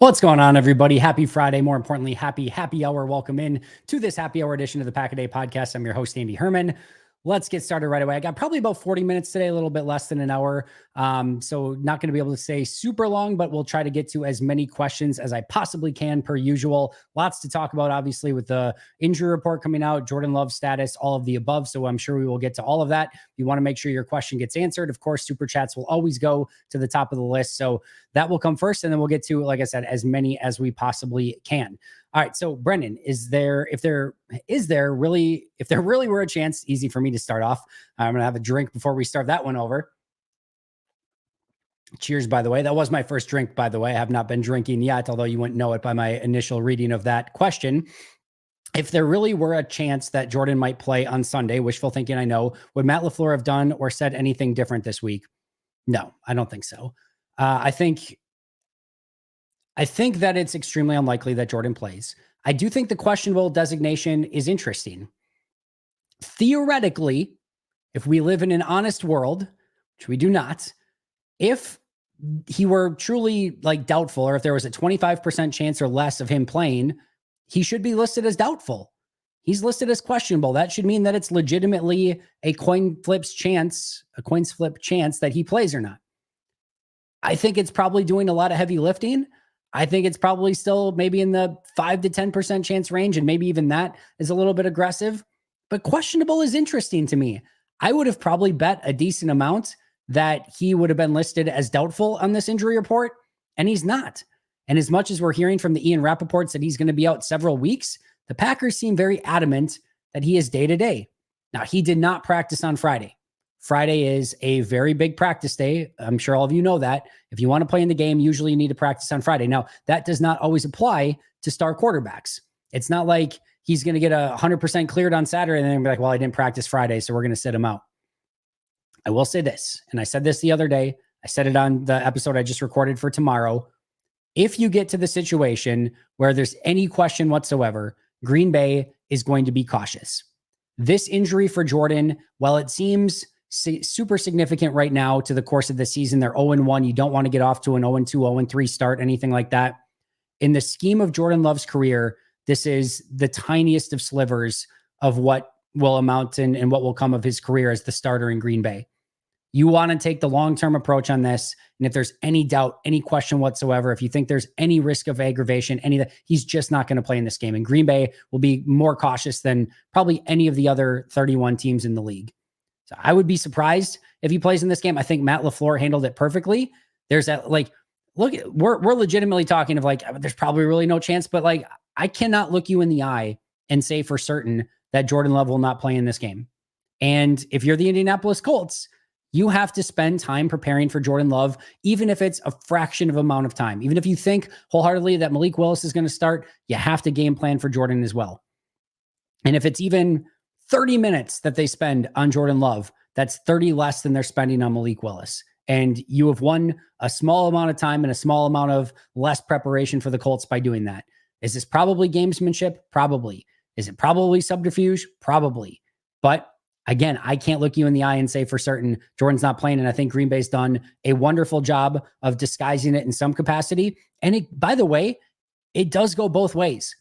What's going on, everybody? Happy Friday. More importantly, happy hour. Welcome in to this happy hour edition of the Pack a Day podcast. I'm your host, Andy Herman. Let's get started right away. I got probably about 40 minutes today, a little bit less than an hour. So not going to be able to stay super long, but we'll try to get to as many questions as I possibly can per usual. Lots to talk about, obviously, with the injury report coming out, Jordan Love's status, all of the above. So I'm sure we will get to all of that. If you want to make sure your question gets answered, of course, super chats will always go to the top of the list. So that will come first. And then we'll get to, like I said, as many as we possibly can. All right. So Brendan, if there really were a chance, easy for me to start off. I'm going to have a drink before we start that one over. Cheers, by the way. That was my first drink, by the way. I have not been drinking yet, although you wouldn't know it by my initial reading of that question. If there really were a chance that Jordan might play on Sunday, wishful thinking, I know, would Matt LaFleur have done or said anything different this week? No, I don't think so. I think that it's extremely unlikely that Jordan plays. I do think the questionable designation is interesting. Theoretically, if we live in an honest world, which we do not, if he were truly like doubtful, or if there was a 25% chance or less of him playing, he should be listed as doubtful. He's listed as questionable. That should mean that it's legitimately a coin flip chance that he plays or not. I think it's probably doing a lot of heavy lifting. I think it's probably still maybe in the 5 to 10% chance range, and maybe even that is a little bit aggressive. But questionable is interesting to me. I would have probably bet a decent amount that he would have been listed as doubtful on this injury report, and he's not. And as much as we're hearing from the Ian Rappaports that he's going to be out several weeks, the Packers seem very adamant that he is day-to-day. Now, he did not practice on Friday. Friday is a very big practice day. I'm sure all of you know that. If you want to play in the game, usually you need to practice on Friday. Now, that does not always apply to star quarterbacks. It's not like he's going to get 100% cleared on Saturday and then be like, well, I didn't practice Friday, so we're going to sit him out. I will say this, and I said this the other day. I said it on the episode I just recorded for tomorrow. If you get to the situation where there's any question whatsoever, Green Bay is going to be cautious. This injury for Jordan, while it seems super significant right now to the course of the season, they're 0-1. You don't want to get off to an 0-2, 0-3 start, anything like that. In the scheme of Jordan Love's career, this is the tiniest of slivers of what will amount and what will come of his career as the starter in Green Bay. You want to take the long-term approach on this. And if there's any doubt, any question whatsoever, if you think there's any risk of aggravation, he's just not going to play in this game. And Green Bay will be more cautious than probably any of the other 31 teams in the league. So I would be surprised if he plays in this game. I think Matt LaFleur handled it perfectly. There's that, we're legitimately talking of there's probably really no chance, but I cannot look you in the eye and say for certain that Jordan Love will not play in this game. And if you're the Indianapolis Colts, you have to spend time preparing for Jordan Love, even if it's a fraction of amount of time. Even if you think wholeheartedly that Malik Willis is going to start, you have to game plan for Jordan as well. And if it's even 30 minutes that they spend on Jordan Love, that's 30 less than they're spending on Malik Willis. And you have won a small amount of time and a small amount of less preparation for the Colts by doing that. Is this probably gamesmanship? Probably. Is it probably subterfuge? Probably. But again, I can't look you in the eye and say for certain Jordan's not playing. And I think Green Bay's done a wonderful job of disguising it in some capacity. And by the way, it does go both ways.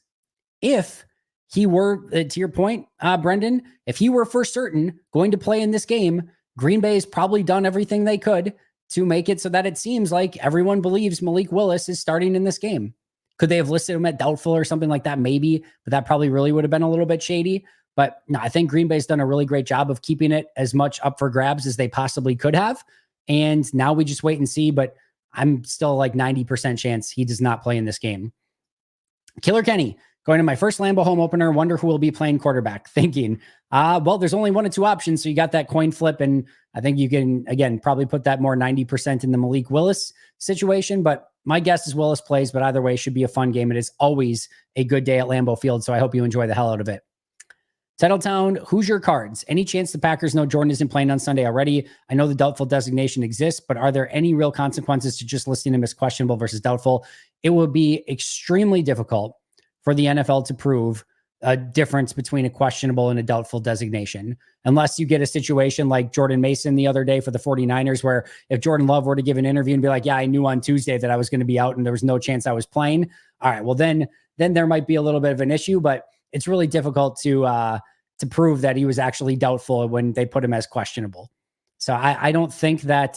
If he were, to your point, Brendan, if he were for certain going to play in this game, Green Bay has probably done everything they could to make it so that it seems like everyone believes Malik Willis is starting in this game. Could they have listed him at doubtful or something like that? Maybe, but that probably really would have been a little bit shady. But no, I think Green Bay's done a really great job of keeping it as much up for grabs as they possibly could have. And now we just wait and see, but I'm still 90% chance he does not play in this game. Killer Kenny, going to my first Lambeau home opener, wonder who will be playing quarterback. Thinking, well, there's only one of two options. So you got that coin flip. And I think you can, again, probably put that more 90% in the Malik Willis situation. But my guess is Willis plays, but either way, it should be a fun game. It is always a good day at Lambeau Field. So I hope you enjoy the hell out of it. Titletown, Hoosier Cards. Any chance the Packers know Jordan isn't playing on Sunday already? I know the doubtful designation exists, but are there any real consequences to just listing him as questionable versus doubtful? It would be extremely difficult for the NFL to prove a difference between a questionable and a doubtful designation, unless you get a situation like Jordan Mason the other day for the 49ers, where if Jordan Love were to give an interview and be like, yeah, I knew on Tuesday that I was going to be out and there was no chance I was playing. All right, well, then there might be a little bit of an issue, but it's really difficult to prove that he was actually doubtful when they put him as questionable. So I don't think that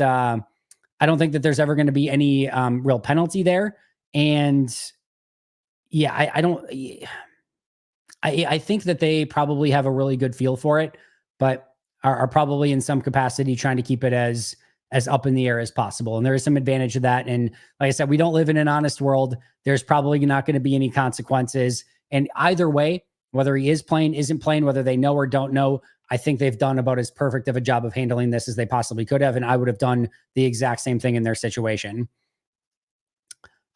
there's ever going to be any real penalty there. And yeah, I think that they probably have a really good feel for it, but are probably in some capacity trying to keep it as up in the air as possible. And there is some advantage of that. And like I said, we don't live in an honest world. There's probably not going to be any consequences. And either way, whether he is playing, isn't playing, whether they know or don't know, I think they've done about as perfect of a job of handling this as they possibly could have. And I would have done the exact same thing in their situation.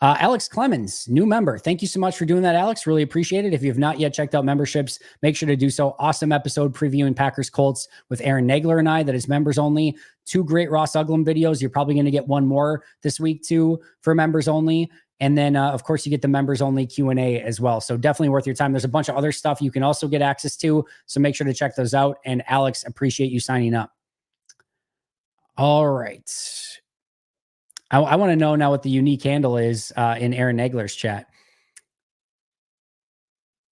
Alex Clemens, new member. Thank you so much for doing that, Alex. Really appreciate it. If you have not yet checked out memberships, make sure to do so. Awesome episode previewing Packers Colts with Aaron Nagler and I. That is members only. 2 great Ross Uglum videos. You're probably going to get one more this week too for members only. And then, of course, you get the members only Q&A as well. So definitely worth your time. There's a bunch of other stuff you can also get access to. So make sure to check those out. And Alex, appreciate you signing up. All right. I want to know now what the unique handle is in Aaron Nagler's chat.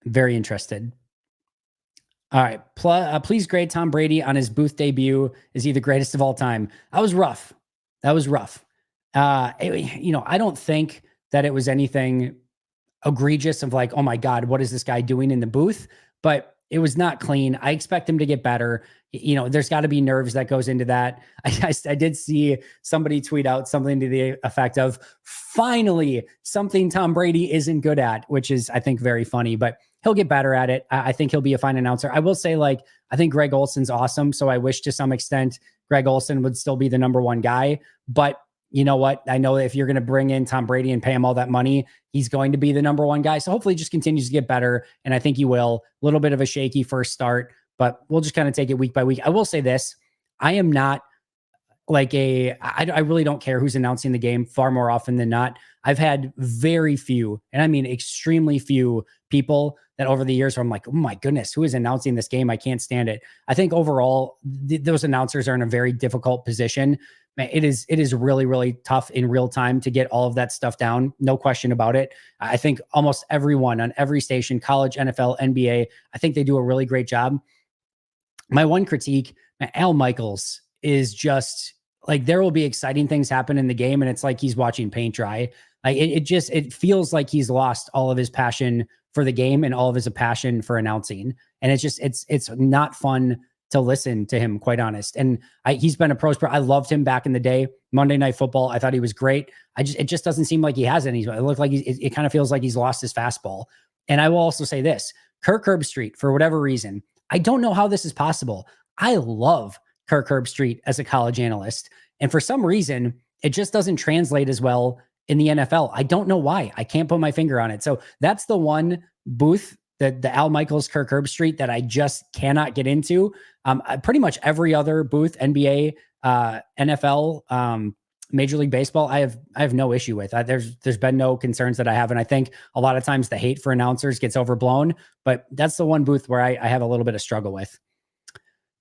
Very interested. All right. Please grade Tom Brady on his booth debut. Is he the greatest of all time? That was rough. I don't think that it was anything egregious of like, oh my God, what is this guy doing in the booth? But it was not clean. I expect him to get better. There's got to be nerves that goes into that. I did see somebody tweet out something to the effect of, finally, something Tom Brady isn't good at, which is, I think, very funny, but he'll get better at it. I think he'll be a fine announcer. I will say, I think Greg Olson's awesome. So I wish to some extent Greg Olson would still be the number one guy. But you know what? I know if you're going to bring in Tom Brady and pay him all that money, he's going to be the number one guy. So hopefully he just continues to get better. And I think he will. A little bit of a shaky first start, but we'll just kind of take it week by week. I will say this. I am not I really don't care who's announcing the game far more often than not. I've had very few, and I mean extremely few people that over the years where I'm like, oh my goodness, who is announcing this game? I can't stand it. I think overall, those announcers are in a very difficult position. It is really, really tough in real time to get all of that stuff down. No question about it. I think almost everyone on every station, college, NFL, NBA, I think they do a really great job. My one critique, Al Michaels is just there will be exciting things happen in the game. And it's like he's watching paint dry. It feels like he's lost all of his passion for the game and all of his passion for announcing. And it's not fun to listen to him, quite honest. And he's been a pro. I loved him back in the day. Monday Night Football, I thought he was great. It just doesn't seem like he has any. It looked like it kind of feels like he's lost his fastball. And I will also say this, Kirk Herbstreit, for whatever reason, I don't know how this is possible. I love Kirk Herbstreit as a college analyst. And for some reason, it just doesn't translate as well in the NFL. I don't know why. I can't put my finger on it. So that's the one booth, the Al Michaels, Kirk Herbstreit, that I just cannot get into. Pretty much every other booth, NBA, NFL, Major League Baseball, I have no issue with. There's been no concerns that I have. And I think a lot of times the hate for announcers gets overblown, but that's the one booth where I have a little bit of struggle with.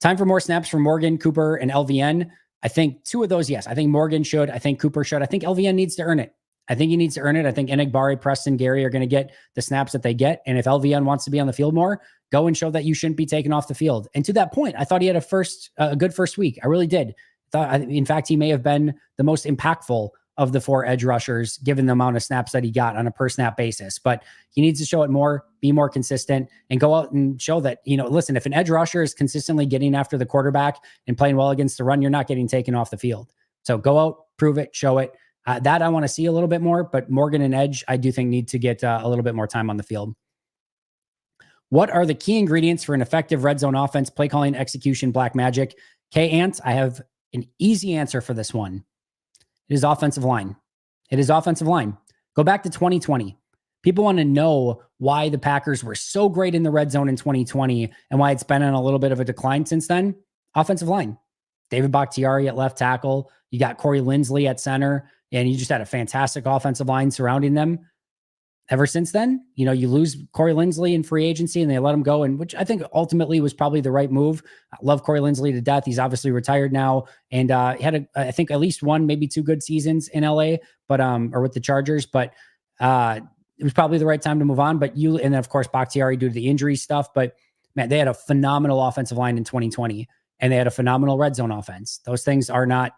Time for more snaps from Morgan, Cooper, and LVN. I think 2 of those, yes. I think Morgan should. I think Cooper should. I think LVN needs to earn it. I think he needs to earn it. I think Enagbare, Preston, Gary are going to get the snaps that they get. And if LVN wants to be on the field more, go and show that you shouldn't be taken off the field. And to that point, I thought he had a good first week. I really did. In fact, he may have been the most impactful of the 4 edge rushers, given the amount of snaps that he got on a per snap basis. But he needs to show it more, be more consistent, and go out and show that, listen, if an edge rusher is consistently getting after the quarterback and playing well against the run, you're not getting taken off the field. So go out, prove it, show it. That I want to see a little bit more, but Morgan and Edge, I do think need to get a little bit more time on the field. What are the key ingredients for an effective red zone offense? Play calling, execution, black magic. Ant, I have an easy answer for this one. It is offensive line. Go back to 2020. People want to know why the Packers were so great in the red zone in 2020 and why it's been on a little bit of a decline since then. Offensive line. David Bakhtiari at left tackle. You got Corey Linsley at center, and you just had a fantastic offensive line surrounding them. ever since then, you lose Corey Linsley in free agency and they let him go, and which I think ultimately was probably the right move. I love Corey Linsley to death. He's obviously retired now, and he had I think at least one, maybe two good seasons in LA, but or with the Chargers, but it was probably the right time to move on. But and then of course Bakhtiari due to the injury stuff, but man, they had a phenomenal offensive line in 2020, and they had a phenomenal red zone offense. Those things are not,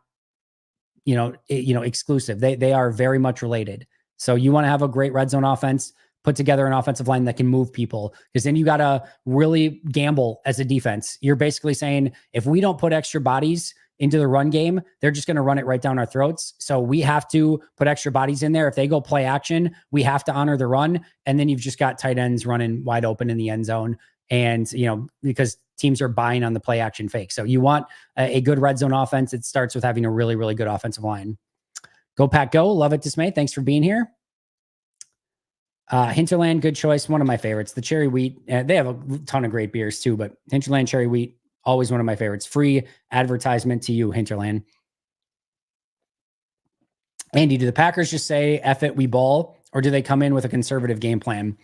exclusive. They are very much related. So you want to have a great red zone offense, put together an offensive line that can move people, because then you got to really gamble as a defense. You're basically saying, if we don't put extra bodies into the run game, they're just going to run it right down our throats. So we have to put extra bodies in there. If they go play action, we have to honor the run. And then you've just got tight ends running wide open in the end zone. And, because teams are buying on the play action fake. So you want a good red zone offense. It starts with having a really, really good offensive line. Go Pack Go. Love it, Dismay. Thanks for being here. Hinterland, good choice. One of my favorites. The Cherry Wheat. They have a ton of great beers too, but Hinterland Cherry Wheat, always one of my favorites. Free advertisement to you, Hinterland. Andy, do the Packers just say, F it, we ball, or do they come in with a conservative game plan?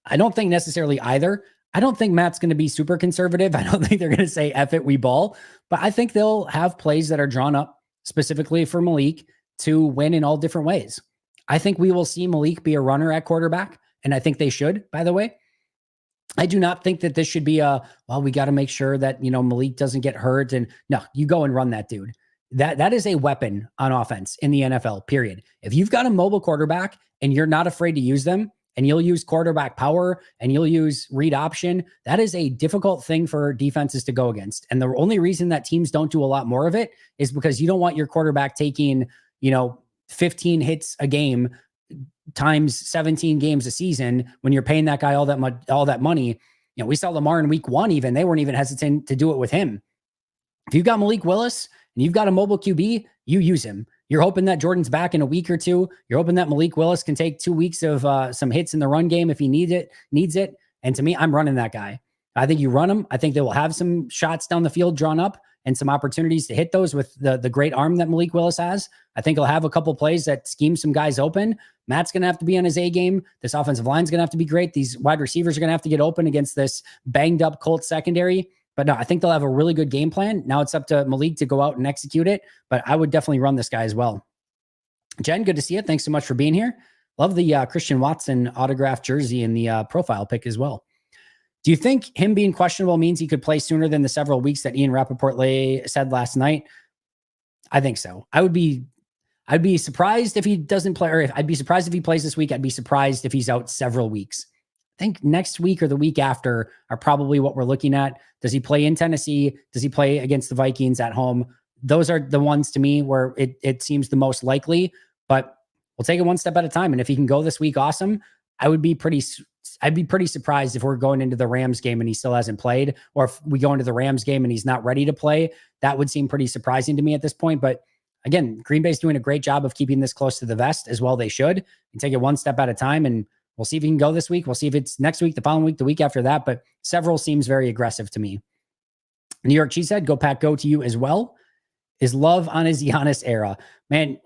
I don't think necessarily either. I don't think Matt's going to be super conservative. I don't think they're going to say, F it, we ball, but I think they'll have plays that are drawn up specifically for Malik to win in all different ways. I think we will see Malik be a runner at quarterback, and I think they should, by the way. I do not think that this should be we got to make sure that, Malik doesn't get hurt. And no, you go and run that dude. That is a weapon on offense in the NFL, period. If you've got a mobile quarterback and you're not afraid to use them, and you'll use quarterback power and you'll use read option, that is a difficult thing for defenses to go against. And the only reason that teams don't do a lot more of it is because you don't want your quarterback taking, 15 hits a game times 17 games a season when you're paying that guy all that money. We saw Lamar in week 1, even they weren't even hesitant to do it with him. If you've got Malik Willis and you've got a mobile QB, you use him. You're hoping that Jordan's back in a week or two. You're hoping that Malik Willis can take 2 weeks of some hits in the run game if he needs it. And to me, I'm running that guy. I think you run him. I think they will have some shots down the field drawn up and some opportunities to hit those with the great arm that Malik Willis has. I think he'll have a couple plays that scheme some guys open. Matt's going to have to be on his A game. This offensive line's going to have to be great. These wide receivers are going to have to get open against this banged up Colts secondary. But no, I think they'll have a really good game plan. Now it's up to Malik to go out and execute it, but I would definitely run this guy as well. Jen, good to see you. Thanks so much for being here. Love the Christian Watson autographed jersey in the profile pic as well. Do you think him being questionable means he could play sooner than the several weeks that Ian Rappaport said last night? I think so. I'd be surprised if he doesn't play, or I'd be surprised if he plays this week. I'd be surprised if he's out several weeks. I think next week or the week after are probably what we're looking at. Does he play in Tennessee? Does he play against the Vikings at home? Those are the ones to me where it seems the most likely, but we'll take it one step at a time. And if he can go this week, awesome. I'd be pretty surprised if we're going into the Rams game and he still hasn't played, or if we go into the Rams game and he's not ready to play. That would seem pretty surprising to me at this point. But again, Green Bay's doing a great job of keeping this close to the vest, as well they should, and take it one step at a time. And we'll see if he can go this week. We'll see if it's next week, the following week, the week after that. But several seems very aggressive to me. New York Cheesehead, go Pack, go to you as well. Is Love on his Giannis era? Man,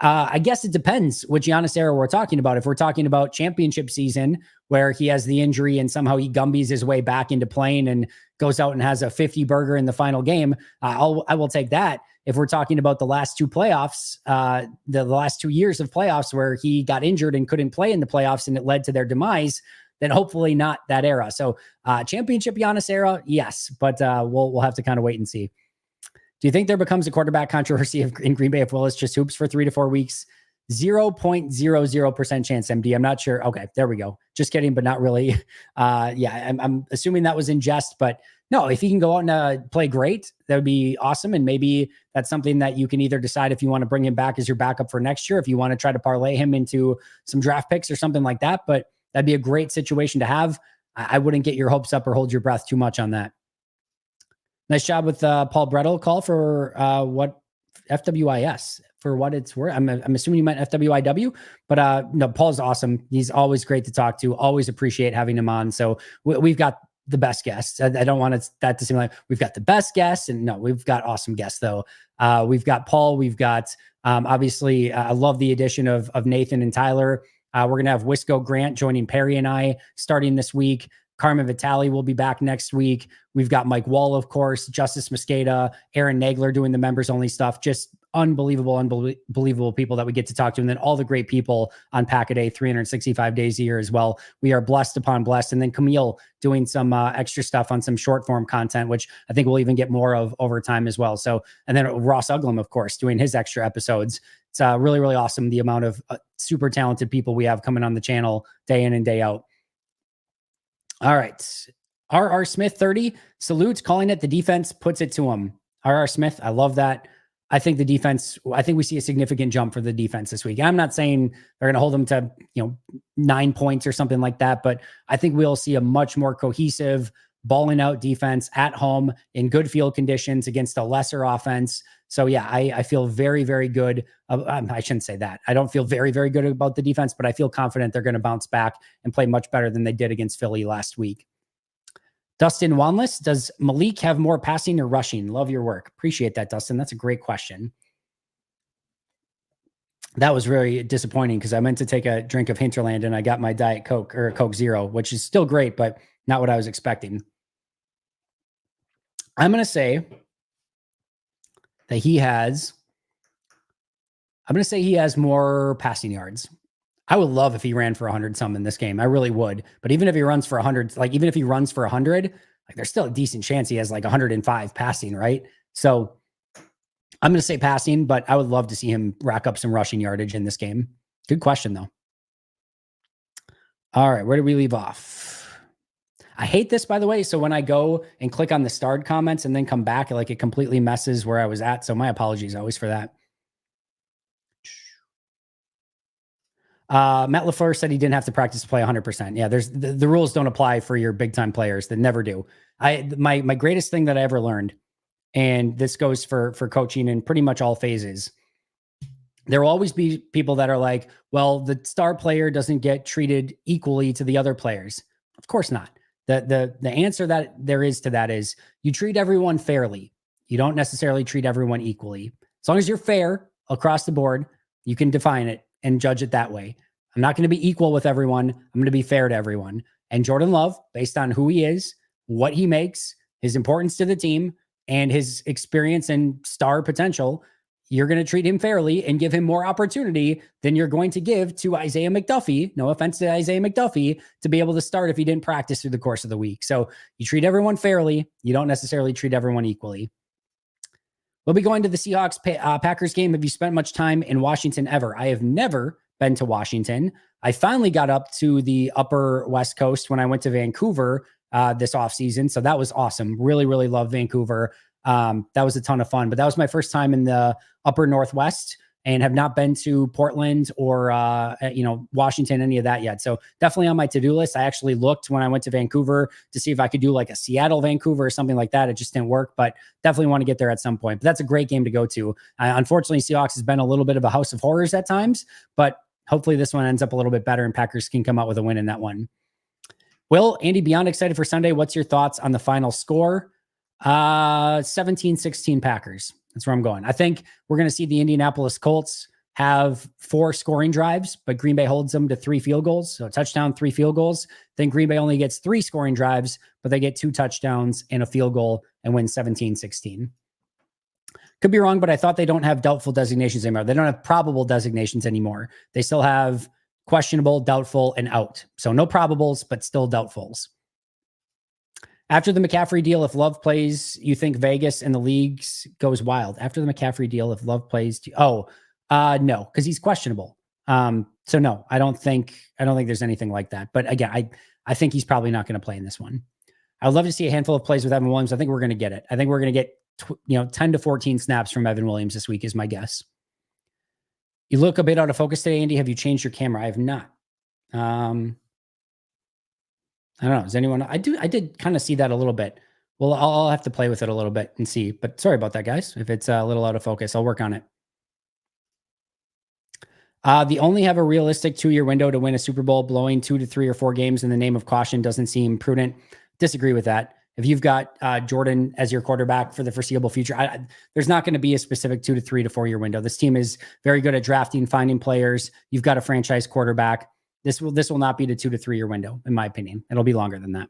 I guess it depends which Giannis era we're talking about. If we're talking about championship season, where he has the injury and somehow he Gumby's his way back into playing and goes out and has a 50 burger in the final game, I will take that. If we're talking about the last two playoffs, the last 2 years of playoffs where he got injured and couldn't play in the playoffs and it led to their demise, then hopefully not that era. So championship Giannis era, yes, but we'll have to kind of wait and see. Do you think there becomes a quarterback controversy in Green Bay if Willis just hoops for 3 to 4 weeks? 0.00% chance, MD. I'm not sure. Okay, there we go. Just kidding, but not really. I'm assuming that was in jest, but no, if he can go out and play great, that would be awesome. And maybe that's something that you can either decide if you want to bring him back as your backup for next year, if you want to try to parlay him into some draft picks or something like that. But that'd be a great situation to have. I wouldn't get your hopes up or hold your breath too much on that. Nice job with Paul Brettel. Call for what FWIS for what it's worth. I'm assuming you meant FWIW, but no, Paul's awesome. He's always great to talk to. Always appreciate having him on. So we've got the best guests. I don't want that to seem like we've got the best guests, and no, we've got awesome guests though. We've got Paul. We've got obviously I love the addition of Nathan and Tyler. We're going to have Wisco Grant joining Perry and I starting this week. Carmen Vitale will be back next week. We've got Mike Wall, of course, Justice Mosqueda, Aaron Nagler doing the members only stuff. Just unbelievable people that we get to talk to. And then all the great people on Pack-A-Day 365 days a year as well. We are blessed upon blessed. And then Camille doing some extra stuff on some short form content, which I think we'll even get more of over time as well. So, and then Ross Uglum, of course, doing his extra episodes. It's really, really awesome. The amount of super talented people we have coming on the channel day in and day out. All right. R.R. Smith 30 salutes, calling it the defense puts it to him. R.R. Smith, I love that. I think the defense, I think we see a significant jump for the defense this week. I'm not saying they're going to hold them to, 9 points or something like that, but I think we'll see a much more cohesive, balling out defense at home in good field conditions against a lesser offense. So yeah, I feel very, very good. I shouldn't say that. I don't feel very, very good about the defense, but I feel confident they're going to bounce back and play much better than they did against Philly last week. Dustin Wanless, does Malik have more passing or rushing? Love your work. Appreciate that, Dustin. That's a great question. That was very disappointing because I meant to take a drink of Hinterland and I got my Diet Coke or Coke Zero, which is still great, but not what I was expecting. I'm going to say that he has more passing yards. I would love if he ran for 100 some in this game. I really would. But even if he runs for 100, even if he runs for 100, there's still a decent chance he has 105 passing, right? So I'm going to say passing, but I would love to see him rack up some rushing yardage in this game. Good question, though. All right, where did we leave off? I hate this, by the way. So when I go and click on the starred comments and then come back, it completely messes where I was at. So my apologies always for that. Matt LaFleur said he didn't have to practice to play 100%. Yeah, there's the rules don't apply for your big time players. They never do. My greatest thing that I ever learned, and this goes for coaching in pretty much all phases. There will always be people that are like, well, the star player doesn't get treated equally to the other players. Of course not. The answer that there is to that is you treat everyone fairly. You don't necessarily treat everyone equally. As long as you're fair across the board, you can define it and judge it that way. I'm not going to be equal with everyone. I'm going to be fair to everyone. And Jordan Love, based on who he is, what he makes, his importance to the team, and his experience and star potential, you're going to treat him fairly and give him more opportunity than you're going to give to Isaiah McDuffie. No offense to Isaiah McDuffie, to be able to start if he didn't practice through the course of the week. So you treat everyone fairly. You don't necessarily treat everyone equally. We'll be going to the Seahawks Packers game. Have you spent much time in Washington ever? I have never been to Washington. I finally got up to the upper West Coast when I went to Vancouver this offseason. So that was awesome. Really, really love Vancouver. That was a ton of fun, but that was my first time in the upper Northwest and have not been to Portland or, Washington, any of that yet. So definitely on my to-do list. I actually looked when I went to Vancouver to see if I could do a Seattle, Vancouver or something like that. It just didn't work, but definitely want to get there at some point. But that's a great game to go to. Unfortunately, Seahawks has been a little bit of a house of horrors at times, but hopefully this one ends up a little bit better and Packers can come out with a win in that one. Will, Andy, beyond excited for Sunday, what's your thoughts on the final score? 17-16 Packers. That's where I'm going. I think we're going to see the Indianapolis Colts have 4 scoring drives, but Green Bay holds them to 3 field goals. So a touchdown, 3 field goals. Then Green Bay only gets 3 scoring drives, but they get 2 touchdowns and a field goal and win 17-16. Could be wrong, but I thought they don't have doubtful designations anymore. They don't have probable designations anymore. They still have questionable, doubtful, and out. So no probables, but still doubtfuls. After the McCaffrey deal, if Love plays, you think Vegas and the leagues goes wild? After the McCaffrey deal, if Love plays, no, because he's questionable. So no, I don't think there's anything like that. But again, I think he's probably not going to play in this one. I'd love to see a handful of plays with Evan Williams. I think we're going to get it. I think we're going to get 10 to 14 snaps from Evan Williams this week is my guess. You look a bit out of focus today, Andy. Have you changed your camera? I have not. I don't know. Does anyone? I did kind of see that a little bit. Well, I'll have to play with it a little bit and see. But sorry about that, guys. If it's a little out of focus, I'll work on it. They only have a realistic 2-year window to win a Super Bowl. Blowing 2 to 3 or 4 games in the name of caution doesn't seem prudent. Disagree with that. If you've got Jordan as your quarterback for the foreseeable future, there's not going to be a specific 2 to 3 to 4 year window. This team is very good at drafting, finding players. You've got a franchise quarterback. This will not be the 2 to 3 year window, in my opinion. It'll be longer than that.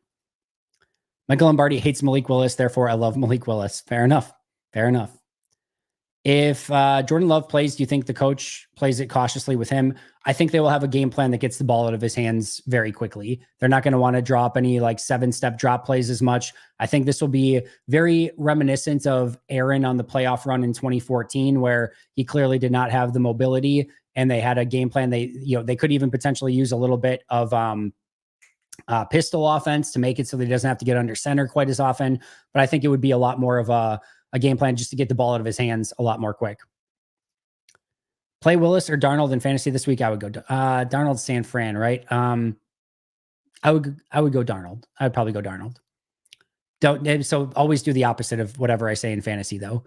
Michael Lombardi hates Malik Willis, therefore I love Malik Willis. Fair enough. Fair enough. If Jordan Love plays, do you think the coach plays it cautiously with him? I think they will have a game plan that gets the ball out of his hands very quickly. They're not going to want to drop any like 7-step drop plays as much. I think this will be very reminiscent of Aaron on the playoff run in 2014, where he clearly did not have the mobility and they had a game plan. They could even potentially use a little bit of pistol offense to make it so that he doesn't have to get under center quite as often. But I think it would be a lot more of a game plan just to get the ball out of his hands a lot more quick. Play Willis or Darnold in fantasy this week? I would go Darnold, San Fran, right? I would go Darnold. I would probably go Darnold. So always do the opposite of whatever I say in fantasy, though.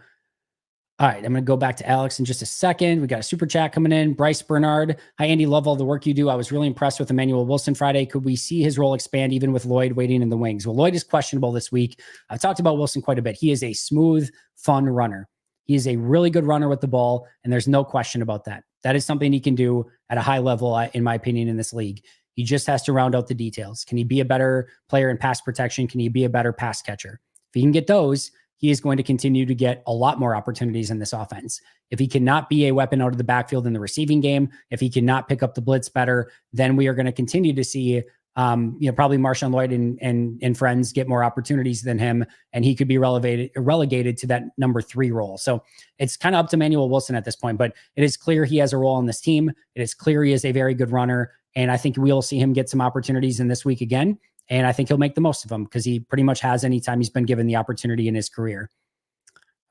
All right, I'm going to go back to Alex in just a second. We got a super chat coming in. Bryce Bernard. Hi, Andy. Love all the work you do. I was really impressed with Emanuel Wilson Friday. Could we see his role expand even with Lloyd waiting in the wings? Well, Lloyd is questionable this week. I've talked about Wilson quite a bit. He is a smooth, fun runner. He is a really good runner with the ball, and there's no question about that. That is something he can do at a high level, in my opinion, in this league. He just has to round out the details. Can he be a better player in pass protection? Can he be a better pass catcher? If he can get those, he is going to continue to get a lot more opportunities in this offense. If he cannot be a weapon out of the backfield in the receiving game, if he cannot pick up the blitz better, then we are going to continue to see, probably Marshawn Lloyd and friends get more opportunities than him, and he could be relegated to that number 3 role. So it's kind of up to Emanuel Wilson at this point, but it is clear he has a role on this team. It is clear he is a very good runner, and I think we'll see him get some opportunities in this week again. And I think he'll make the most of them because he pretty much has anytime he's been given the opportunity in his career.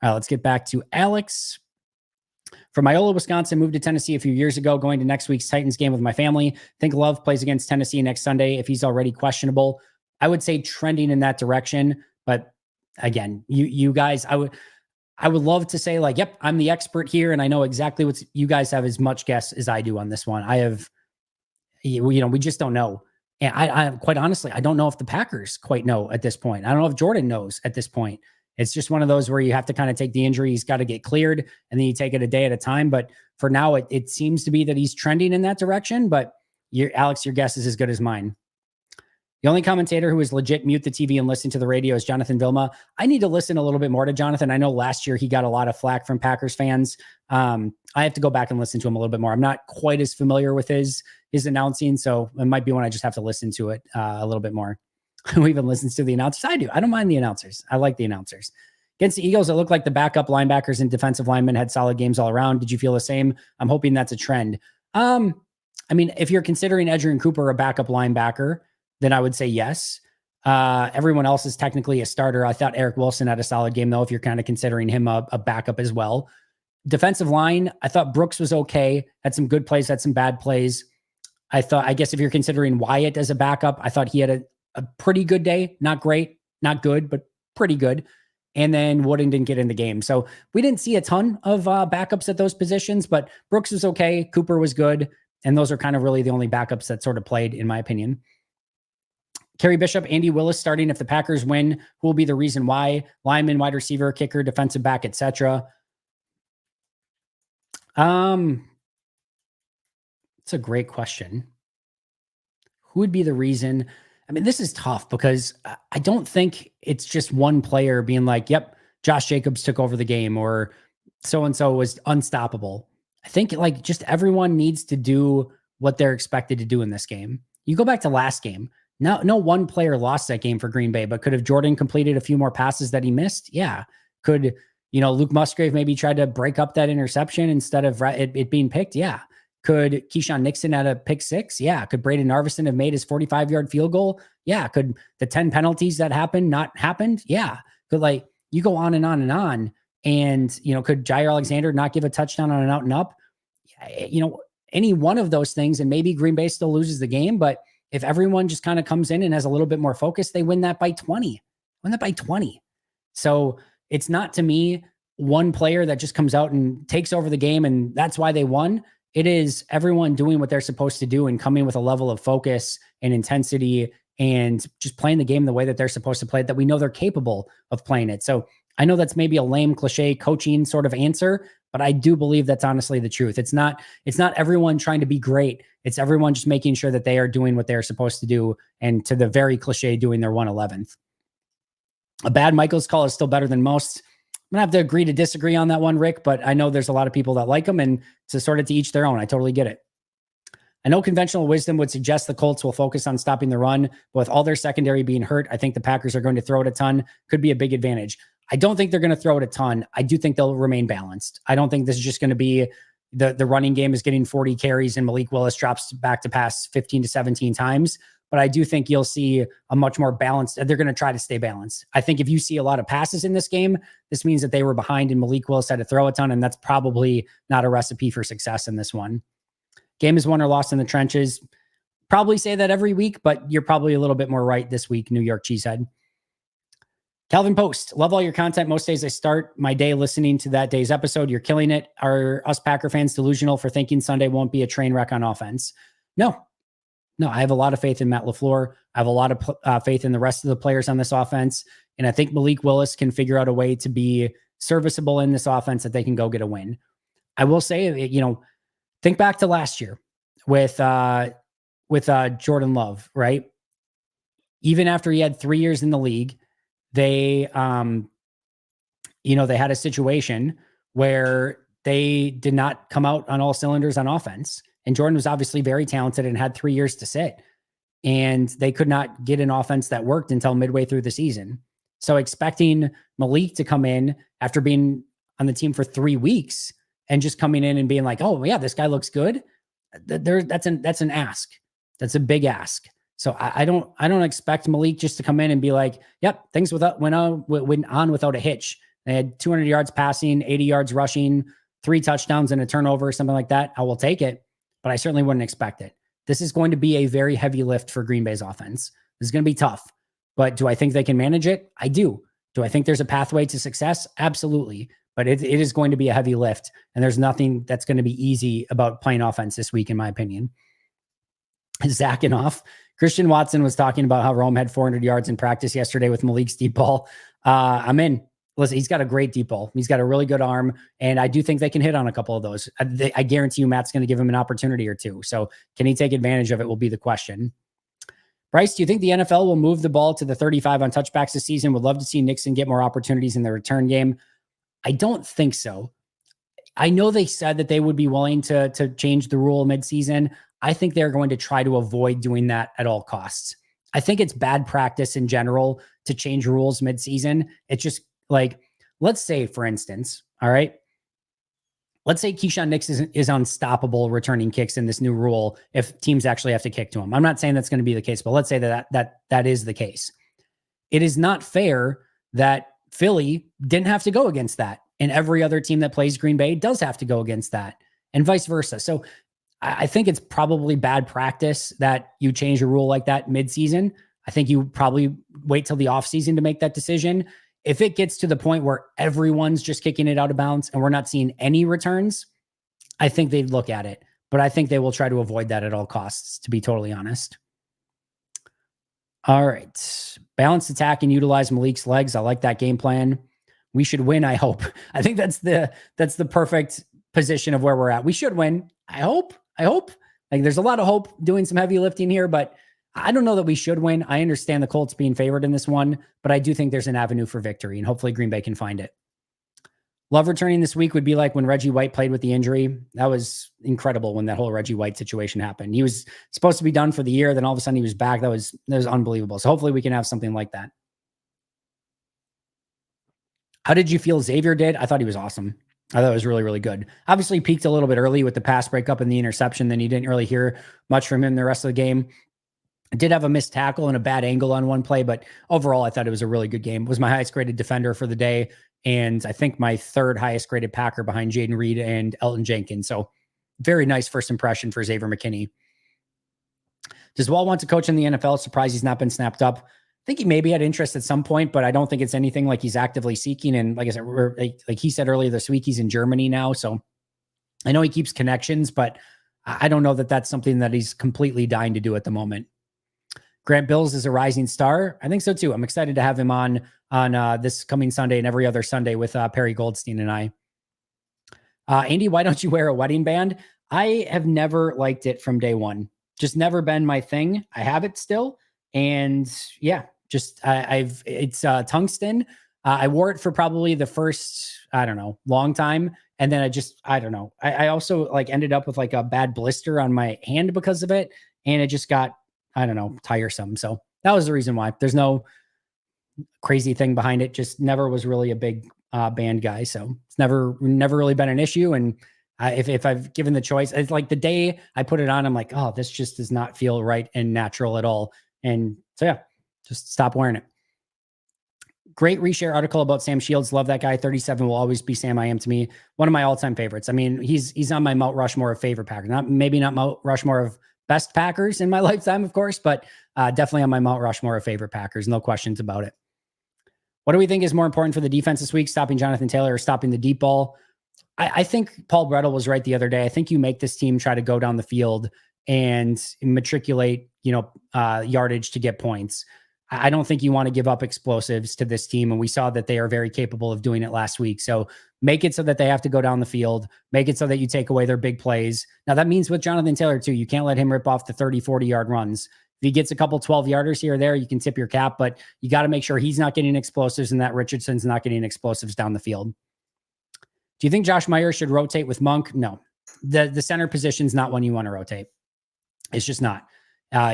All right, let's get back to Alex. From Iola, Wisconsin, moved to Tennessee a few years ago, going to next week's Titans game with my family. Think Love plays against Tennessee next Sunday if he's already questionable. I would say trending in that direction. But again, you guys, I would love to say like, yep, I'm the expert here and I know exactly what you guys have as much guess as I do on this one. We just don't know. And I quite honestly, I don't know if the Packers quite know at this point. I don't know if Jordan knows at this point. It's just one of those where you have to kind of take the injury. He's got to get cleared and then you take it a day at a time. But for now, it seems to be that he's trending in that direction. But Alex, your guess is as good as mine. The only commentator who is legit mute the TV and listen to the radio is Jonathan Vilma. I need to listen a little bit more to Jonathan. I know last year he got a lot of flack from Packers fans. I have to go back and listen to him a little bit more. I'm not quite as familiar with his announcing, so it might be when I just have to listen to it a little bit more. Who even listens to the announcers? I do. I don't mind the announcers. I like the announcers. Against the Eagles, it looked like the backup linebackers and defensive linemen had solid games all around. Did you feel the same? I'm hoping that's a trend. If you're considering Edgerrin Cooper a backup linebacker, then I would say yes. Everyone else is technically a starter. I thought Eric Wilson had a solid game, though, if you're kind of considering him a backup as well. Defensive line, I thought Brooks was okay. Had some good plays, had some bad plays. I guess if you're considering Wyatt as a backup, I thought he had a pretty good day. Not great, not good, but pretty good. And then Wooden didn't get in the game. So we didn't see a ton of backups at those positions, but Brooks was okay. Cooper was good. And those are kind of really the only backups that sort of played, in my opinion. Kerry Bishop, Andy Willis starting if the Packers win. Who will be the reason why? Lineman, wide receiver, kicker, defensive back, etc. It's a great question. Who would be the reason? I mean, this is tough because I don't think it's just one player being like, yep, Josh Jacobs took over the game or so-and-so was unstoppable. I think like just everyone needs to do what they're expected to do in this game. You go back to last game. No one player lost that game for Green Bay, but could have Jordan completed a few more passes that he missed? Yeah. Could, Luke Musgrave maybe tried to break up that interception instead of it being picked? Yeah. Could Keyshawn Nixon add a pick 6? Yeah. Could Braden Narvison have made his 45-yard field goal? Yeah. Could the 10 penalties that happened not happened? Yeah. Could you go on and on and on. And, could Jair Alexander not give a touchdown on an out and up? Any one of those things, and maybe Green Bay still loses the game, but if everyone just kind of comes in and has a little bit more focus, they win that by 20. So it's not, to me, one player that just comes out and takes over the game and that's why they won. It is everyone doing what they're supposed to do and coming with a level of focus and intensity and just playing the game the way that they're supposed to play it, that we know they're capable of playing it. So I know that's maybe a lame cliche coaching sort of answer, But I do believe that's honestly the truth. It's not everyone trying to be great. It's everyone just making sure that they are doing what they're supposed to do, and to the very cliche, doing their 111th. A bad Michaels call is still better than most. I'm gonna have to agree to disagree on that one, Rick, but I know there's a lot of people that like him, and to sort of to each their own. I totally get it. I know conventional wisdom would suggest the Colts will focus on stopping the run, but with all their secondary being hurt, I think the Packers are going to throw it a ton. Could be a big advantage. I don't think they're going to throw it a ton. I do think they'll remain balanced. I don't think this is just going to be the running game is getting 40 carries and Malik Willis drops back to pass 15 to 17 times. But I do think you'll see a much more balanced. They're going to try to stay balanced. I think if you see a lot of passes in this game, this means that they were behind and Malik Willis had to throw a ton, and that's probably not a recipe for success in this one. Game is won or lost in the trenches. Probably say that every week, but you're probably a little bit more right this week, New York Cheesehead. Calvin Post, love all your content. Most days I start my day listening to that day's episode. You're killing it. Are us Packer fans delusional for thinking Sunday won't be a train wreck on offense? No, I have a lot of faith in Matt LaFleur. I have a lot of faith in the rest of the players on this offense. And I think Malik Willis can figure out a way to be serviceable in this offense that they can go get a win. I will say, think back to last year with Jordan Love, right? Even after he had 3 years in the league, they had a situation where they did not come out on all cylinders on offense. And Jordan was obviously very talented and had 3 years to sit. And they could not get an offense that worked until midway through the season. So expecting Malik to come in after being on the team for 3 weeks and just coming in and being like, oh yeah, this guy looks good. That's an ask. That's a big ask. So I don't expect Malik just to come in and be like, yep, things went on without a hitch. They had 200 yards passing, 80 yards rushing, 3 touchdowns and a turnover, something like that. I will take it, but I certainly wouldn't expect it. This is going to be a very heavy lift for Green Bay's offense. This is going to be tough, but do I think they can manage it? I do. Do I think there's a pathway to success? Absolutely. But it is going to be a heavy lift, and there's nothing that's going to be easy about playing offense this week, in my opinion. Zacking off. Christian Watson was talking about how Rome had 400 yards in practice yesterday with Malik's deep ball. I'm in. Listen, he's got a great deep ball. He's got a really good arm, and I do think they can hit on a couple of those. I guarantee you Matt's going to give him an opportunity or two. So can he take advantage of it will be the question. Bryce, do you think the NFL will move the ball to the 35 on touchbacks this season? Would love to see Nixon get more opportunities in the return game. I don't think so. I know they said that they would be willing to change the rule midseason. I think they're going to try to avoid doing that at all costs. I think it's bad practice in general to change rules midseason. It's just like, let's say, for instance, all right, let's say Keyshawn Nix is unstoppable returning kicks in this new rule if teams actually have to kick to him. I'm not saying that's going to be the case, but let's say that is the case. It is not fair that Philly didn't have to go against that, and every other team that plays Green Bay does have to go against that, and vice versa. So I think it's probably bad practice that you change a rule like that midseason. I think you probably wait till the offseason to make that decision. If it gets to the point where everyone's just kicking it out of bounds and we're not seeing any returns, I think they'd look at it. But I think they will try to avoid that at all costs, to be totally honest. All right. Balanced attack and utilize Malik's legs. I like that game plan. We should win, I hope. I think that's the perfect position of where we're at. We should win. I hope. Like, there's a lot of hope doing some heavy lifting here, but I don't know that we should win. I understand the Colts being favored in this one, but I do think there's an avenue for victory, and hopefully Green Bay can find it. Love returning this week would be like when Reggie White played with the injury. That was incredible when that whole Reggie White situation happened. He was supposed to be done for the year. Then all of a sudden he was back. That was unbelievable. So hopefully we can have something like that. How did you feel Xavier did? I thought he was awesome. I thought it was really, really good. Obviously he peaked a little bit early with the pass breakup and the interception. Then you didn't really hear much from him the rest of the game. I did have a missed tackle and a bad angle on one play, but overall I thought it was a really good game. It was my highest graded defender for the day, and I think my 3rd highest graded Packer behind Jaden Reed and Elton Jenkins. So very nice first impression for Xavier McKinney. Does Wall want to coach in the NFL? Surprised he's not been snapped up. I think he maybe had interest at some point, but I don't think it's anything like he's actively seeking. And like I said, like he said earlier this week, he's in Germany now. So I know he keeps connections, but I don't know that that's something that he's completely dying to do at the moment. Grant Bills is a rising star. I think so too. I'm excited to have him on this coming Sunday and every other Sunday with Perry Goldstein and I. Andy, why don't you wear a wedding band? I have never liked it from day one. Just never been my thing. I have it still. And yeah, just it's tungsten. I wore it for probably the first, I don't know, long time. And then I don't know. I also like ended up with like a bad blister on my hand because of it. And it just got, I don't know, tiresome. So that was the reason why. There's no crazy thing behind it. Just never was really a big band guy. So it's never really been an issue. And if I've given the choice, it's like the day I put it on, I'm like, oh, this just does not feel right and natural at all. And so, yeah, just stop wearing it. Great reshare article about Sam Shields. Love that guy. 37 will always be Sam I am to me. One of my all-time favorites. I mean, he's on my Mount Rushmore of favorite Packers. Maybe not Mount Rushmore of best Packers in my lifetime, of course, but definitely on my Mount Rushmore of favorite Packers. No questions about it. What do we think is more important for the defense this week? Stopping Jonathan Taylor or stopping the deep ball? I think Paul Brettel was right the other day. I think you make this team try to go down the field and matriculate, yardage to get points. I don't think you want to give up explosives to this team. And we saw that they are very capable of doing it last week. So make it so that they have to go down the field, make it so that you take away their big plays. Now that means with Jonathan Taylor too, you can't let him rip off the 30, 40 yard runs. If he gets a couple 12 yarders here or there, you can tip your cap, but you got to make sure he's not getting explosives and that Richardson's not getting explosives down the field. Do you think Josh Meyer should rotate with Monk? No, the center position is not one you want to rotate. It's just not.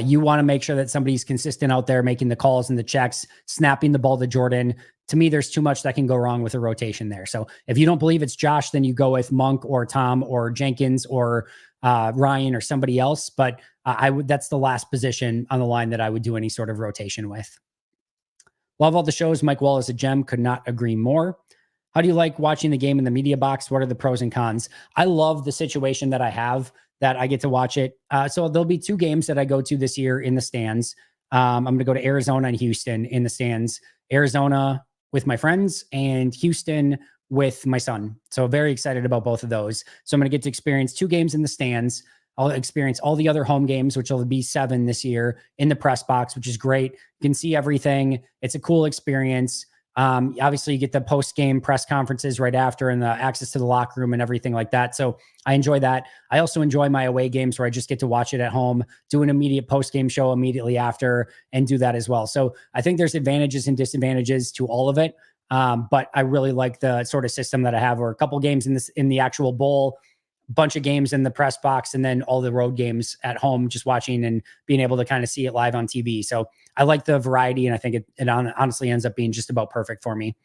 You want to make sure that somebody's consistent out there, making the calls and the checks, snapping the ball to Jordan. To me, there's too much that can go wrong with a rotation there. So if you don't believe it's Josh, then you go with Monk or Tom or Jenkins or Ryan or somebody else. But that's the last position on the line that I would do any sort of rotation with. Love all the shows. Mike Wall is a gem. Could not agree more. How do you like watching the game in the media box? What are the pros and cons? I love the situation that I have that I get to watch it. So there'll be 2 games that I go to this year in the stands. I'm going to go to Arizona and Houston in the stands. Arizona with my friends and Houston with my son. So very excited about both of those. So I'm going to get to experience 2 games in the stands. I'll experience all the other home games, which will be 7 this year in the press box, which is great. You can see everything. It's a cool experience. Obviously you get the post-game press conferences right after and the access to the locker room and everything like that. So I enjoy that. I also enjoy my away games where I just get to watch it at home, do an immediate post-game show immediately after and do that as well. So I think there's advantages and disadvantages to all of it. But I really like the sort of system that I have, or a couple games in the actual bowl, bunch of games in the press box, and then all the road games at home, just watching and being able to kind of see it live on TV. So I like the variety, and I think it honestly ends up being just about perfect for me.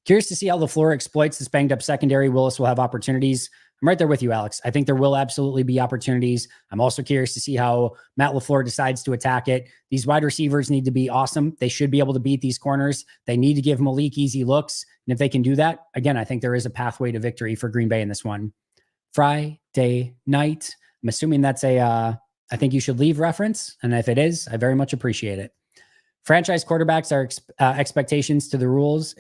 Curious to see how LaFleur exploits this banged up secondary. Willis will have opportunities. I'm right there with you, Alex. I think there will absolutely be opportunities. I'm also curious to see how Matt LaFleur decides to attack it. These wide receivers need to be awesome. They should be able to beat these corners. They need to give Malik easy looks. And if they can do that, again, I think there is a pathway to victory for Green Bay in this one. Friday night. I'm assuming that's I think you should leave reference. And if it is, I very much appreciate it. Franchise quarterbacks are exceptions to the rules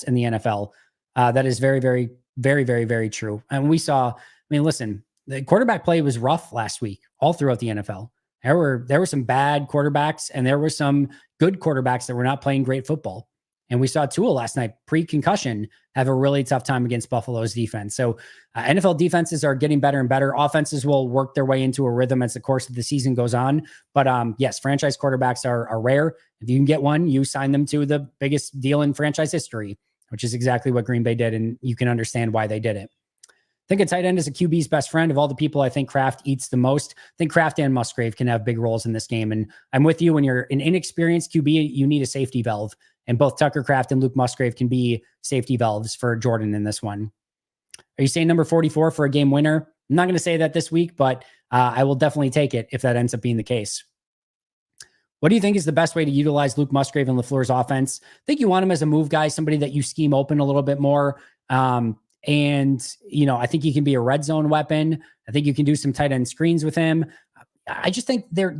in the NFL. That is very, very, very, very, very true. And we saw, listen, the quarterback play was rough last week, all throughout the NFL. There were some bad quarterbacks and there were some good quarterbacks that were not playing great football. And we saw Tua last night, pre-concussion, have a really tough time against Buffalo's defense. So NFL defenses are getting better and better. Offenses will work their way into a rhythm as the course of the season goes on. But yes, franchise quarterbacks are rare. If you can get one, you sign them to the biggest deal in franchise history, which is exactly what Green Bay did. And you can understand why they did it. I think a tight end is a QB's best friend. Of all the people I think Kraft eats the most, I think Kraft and Musgrave can have big roles in this game. And I'm with you. When you're an inexperienced QB, you need a safety valve. And both Tucker Kraft and Luke Musgrave can be safety valves for Jordan in this one. Are you saying number 44 for a game winner? I'm not going to say that this week, but I will definitely take it if that ends up being the case. What do you think is the best way to utilize Luke Musgrave and LaFleur's offense? I think you want him as a move guy, somebody that you scheme open a little bit more. And, I think he can be a red zone weapon. I think you can do some tight end screens with him. I just think they're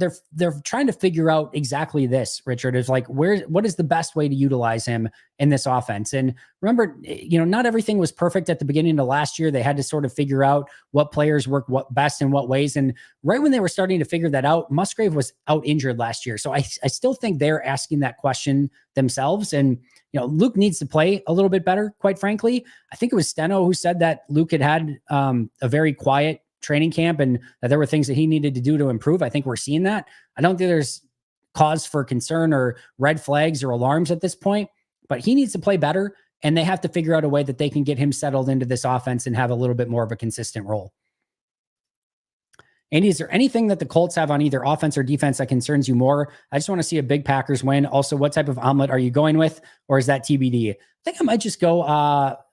trying to figure out exactly this, Richard, is like, what is the best way to utilize him in this offense? And remember, not everything was perfect at the beginning of last year. They had to sort of figure out what players work what best in what ways. And right when they were starting to figure that out, Musgrave was out injured last year. So I still think they're asking that question themselves. And, Luke needs to play a little bit better, quite frankly. I think it was Steno who said that Luke had a very quiet training camp and that there were things that he needed to do to improve. I think we're seeing that. I don't think there's cause for concern or red flags or alarms at this point, but he needs to play better, and they have to figure out a way that they can get him settled into this offense and have a little bit more of a consistent role. Andy, is there anything that the Colts have on either offense or defense that concerns you more? I just want to see a big Packers win. Also, what type of omelet are you going with, or is that TBD? I think I might just go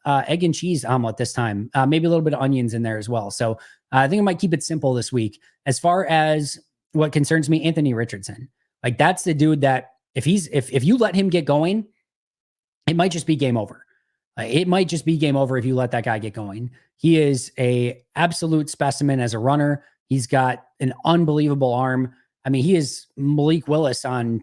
egg and cheese omelet this time. Maybe a little bit of onions in there as well. So I think I might keep it simple this week. As far as what concerns me, Anthony Richardson. Like, that's the dude that if you let him get going, it might just be game over. It might just be game over if you let that guy get going. He is a absolute specimen as a runner. He's got an unbelievable arm. I mean, he is Malik Willis on,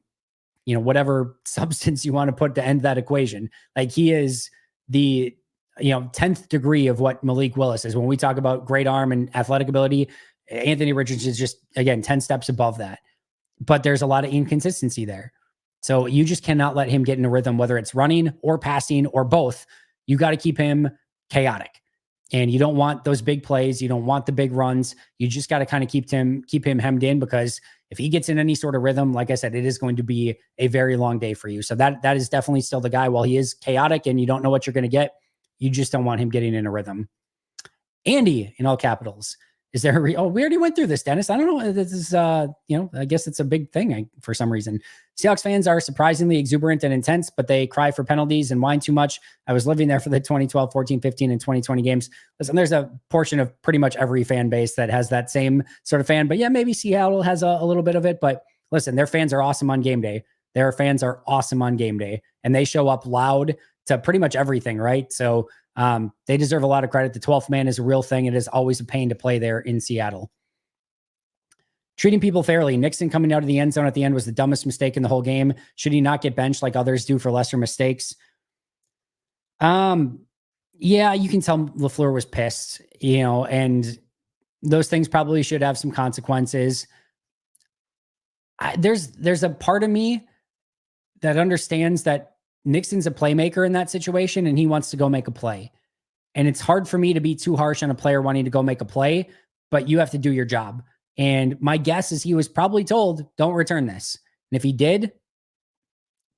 whatever substance you want to put to end that equation. Like, he is the, 10th degree of what Malik Willis is. When we talk about great arm and athletic ability, Anthony Richardson is just, again, 10 steps above that. But there's a lot of inconsistency there. So you just cannot let him get in a rhythm, whether it's running or passing or both. You got to keep him chaotic. And you don't want those big plays. You don't want the big runs. You just got to kind of keep him hemmed in, because if he gets in any sort of rhythm, like I said, it is going to be a very long day for you. So that is definitely still the guy. While he is chaotic and you don't know what you're going to get, you just don't want him getting in a rhythm. Andy, in all capitals. Is there we already went through this, Dennis. I don't know. This is, I guess it's a big thing for some reason. Seahawks fans are surprisingly exuberant and intense, but they cry for penalties and whine too much. I was living there for the 2012, 14, 15, and 2020 games. Listen, there's a portion of pretty much every fan base that has that same sort of fan. But yeah, maybe Seattle has a little bit of it. But listen, their fans are awesome on game day. Their fans are awesome on game day. And they show up loud to pretty much everything, right? So they deserve a lot of credit. The 12th man is a real thing. It is always a pain to play there in Seattle. Treating people fairly. Nixon coming out of the end zone at the end was the dumbest mistake in the whole game. Should he not get benched like others do for lesser mistakes? Yeah, you can tell LaFleur was pissed, and those things probably should have some consequences. There's a part of me that understands that Nixon's a playmaker in that situation and he wants to go make a play. And it's hard for me to be too harsh on a player wanting to go make a play, but you have to do your job. And my guess is he was probably told, don't return this. And if he did,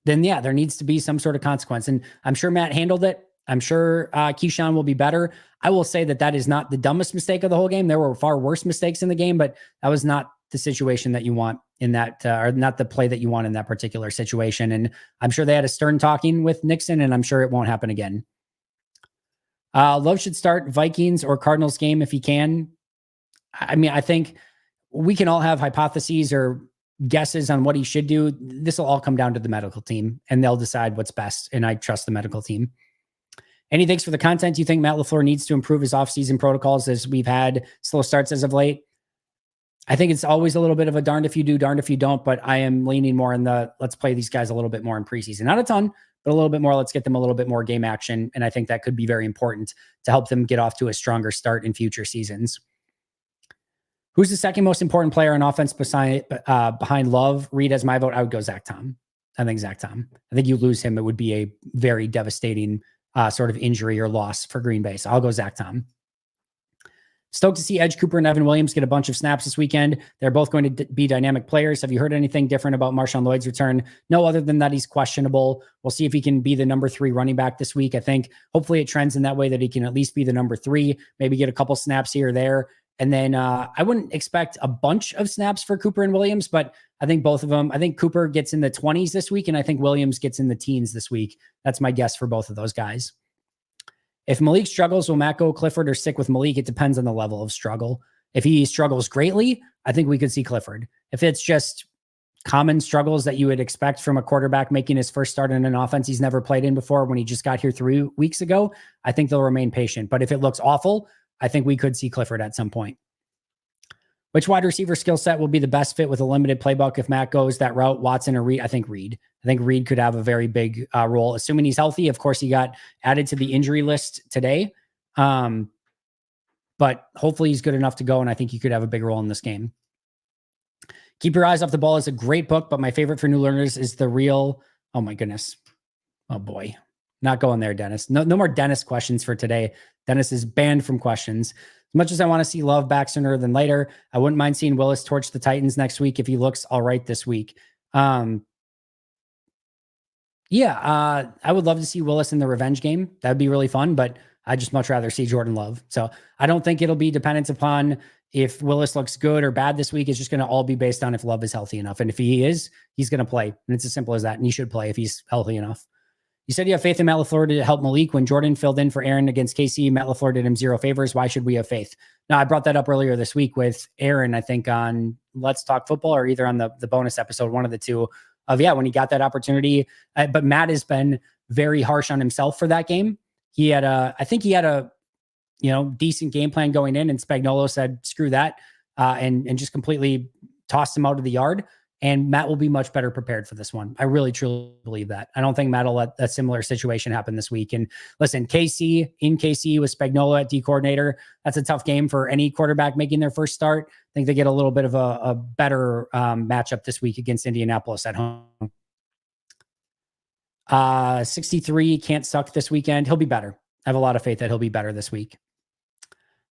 then yeah, there needs to be some sort of consequence. And I'm sure Matt handled it. I'm sure Keyshawn will be better. I will say that is not the dumbest mistake of the whole game. There were far worse mistakes in the game, but that was not the situation that you want in that, or not the play that you want in that particular situation. And I'm sure they had a stern talking with Nixon, and I'm sure it won't happen again. Love should start Vikings or Cardinals game if he can. I mean, I think we can all have hypotheses or guesses on what he should do. This will all come down to the medical team, and they'll decide what's best. And I trust the medical team. Any thanks for the content. Do you think Matt LaFleur needs to improve his offseason protocols, as we've had slow starts as of late? I think it's always a little bit of a darned if you do, darned if you don't, but I am leaning more in the let's play these guys a little bit more in preseason. Not a ton, but a little bit more. Let's get them a little bit more game action. And I think that could be very important to help them get off to a stronger start in future seasons. Who's the second most important player on offense behind Love? Reed as my vote. I would go Zach Tom. I think Zach Tom. I think you lose him, it would be a very devastating sort of injury or loss for Green Bay. So I'll go Zach Tom. Stoked to see Edge Cooper and Evan Williams get a bunch of snaps this weekend. They're both going to be dynamic players. Have you heard anything different about Marshawn Lloyd's return? No, other than that he's questionable. We'll see if he can be the number 3 running back this week. I think hopefully it trends in that way that he can at least be the number 3, maybe get a couple snaps here or there. And then I wouldn't expect a bunch of snaps for Cooper and Williams, but I think both of them, I think Cooper gets in the 20s this week, and I think Williams gets in the teens this week. That's my guess for both of those guys. If Malik struggles, will Matt go Clifford or stick with Malik? It depends on the level of struggle. If he struggles greatly, I think we could see Clifford. If it's just common struggles that you would expect from a quarterback making his first start in an offense he's never played in before when he just got here 3 weeks ago, I think they'll remain patient. But if it looks awful, I think we could see Clifford at some point. Which wide receiver skill set will be the best fit with a limited playbook if Matt goes that route, Watson or Reed? I think Reed. I think Reed could have a very big role, assuming he's healthy. Of course, he got added to the injury list today. But hopefully he's good enough to go, and I think he could have a big role in this game. Keep Your Eyes Off the Ball is a great book, but my favorite for new learners is The Real... Oh my goodness. Oh boy. Not going there, Dennis. No more Dennis questions for today. Dennis is banned from questions. As much as I want to see Love back sooner than later, I wouldn't mind seeing Willis torch the Titans next week if he looks all right this week. I would love to see Willis in the revenge game. That'd be really fun, but I'd just much rather see Jordan Love. So I don't think it'll be dependent upon if Willis looks good or bad this week. It's just going to all be based on if Love is healthy enough. And if he is, he's going to play. And it's as simple as that. And he should play if he's healthy enough. You said you have faith in Matt LaFleur to help Malik. When Jordan filled in for Aaron against KC, Matt LaFleur did him 0 favors. Why should we have faith? Now, I brought that up earlier this week with Aaron, I think on Let's Talk Football or either on the bonus episode, one of the two of, when he got that opportunity. But Matt has been very harsh on himself for that game. I think he had a decent game plan going in, and Spagnuolo said, screw that, and just completely tossed him out of the yard. And Matt will be much better prepared for this one. I really, truly believe that. I don't think Matt will let a similar situation happen this week. And listen, KC with Spagnuolo at D coordinator, that's a tough game for any quarterback making their first start. I think they get a little bit of a better matchup this week against Indianapolis at home. 63 can't suck this weekend. He'll be better. I have a lot of faith that he'll be better this week.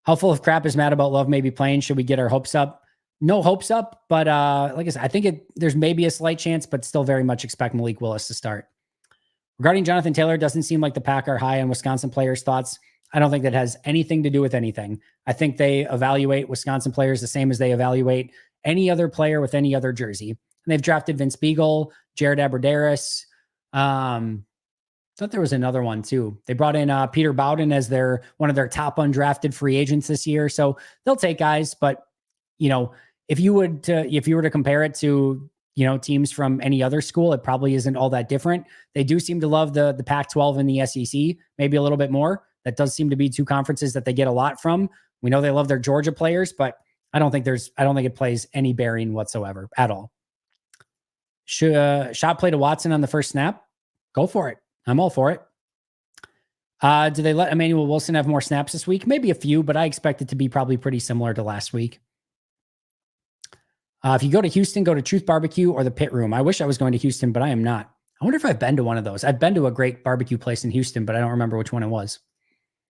How full of crap is Matt about Love maybe playing? Should we get our hopes up? No hopes up, but like I said, I think there's maybe a slight chance, but still very much expect Malik Willis to start. Regarding Jonathan Taylor, doesn't seem like the Pack are high on Wisconsin players' thoughts. I don't think that has anything to do with anything. I think they evaluate Wisconsin players the same as they evaluate any other player with any other jersey. And they've drafted Vince Beagle, Jared Abbrederis. Thought there was another one too. They brought in Peter Bowden as one of their top undrafted free agents this year. So they'll take guys, but if you were to compare it to, teams from any other school, it probably isn't all that different. They do seem to love the Pac-12 and the SEC, maybe a little bit more. That does seem to be two conferences that they get a lot from. We know they love their Georgia players, but I don't think it plays any bearing whatsoever at all. Shot play to Watson on the first snap. Go for it. I'm all for it. Do they let Emanuel Wilson have more snaps this week? Maybe a few, but I expect it to be probably pretty similar to last week. If you go to Houston, go to Truth Barbecue or the Pit Room. I wish I was going to Houston, but I am not. I wonder if I've been to one of those. I've been to a great barbecue place in Houston, but I don't remember which one it was.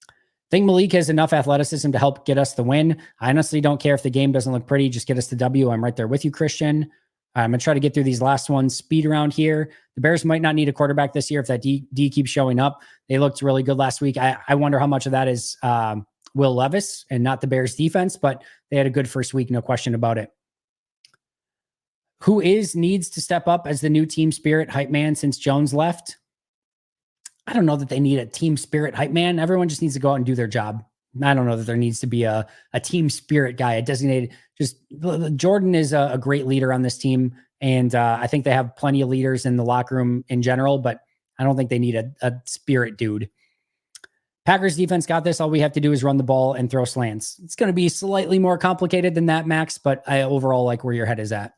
I think Malik has enough athleticism to help get us the win. I honestly don't care if the game doesn't look pretty. Just get us the W. I'm right there with you, Christian. I'm going to try to get through these last ones. Speed around here. The Bears might not need a quarterback this year if that D keeps showing up. They looked really good last week. I wonder how much of that is Will Levis and not the Bears defense, but they had a good first week, no question about it. Who needs to step up as the new team spirit hype man since Jones left? I don't know that they need a team spirit hype man. Everyone just needs to go out and do their job. I don't know that there needs to be a team spirit guy, a designated. Jordan is a great leader on this team. And I think they have plenty of leaders in the locker room in general, but I don't think they need a spirit dude. Packers defense got this. All we have to do is run the ball and throw slants. It's going to be slightly more complicated than that, Max, but I overall like where your head is at.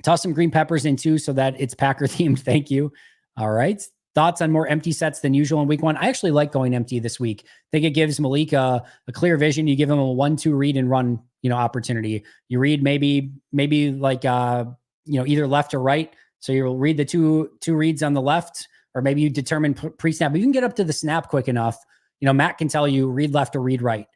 Toss some green peppers in too so that it's Packer themed. Thank you. All right. Thoughts on more empty sets than usual in week one? I actually like going empty this week. I think it gives Malik a clear vision. You give him a 1-2 read and run, opportunity. You read maybe like, either left or right. So you'll read the two reads on the left, or maybe you determine pre-snap. You can get up to the snap quick enough. Matt can tell you read left or read right.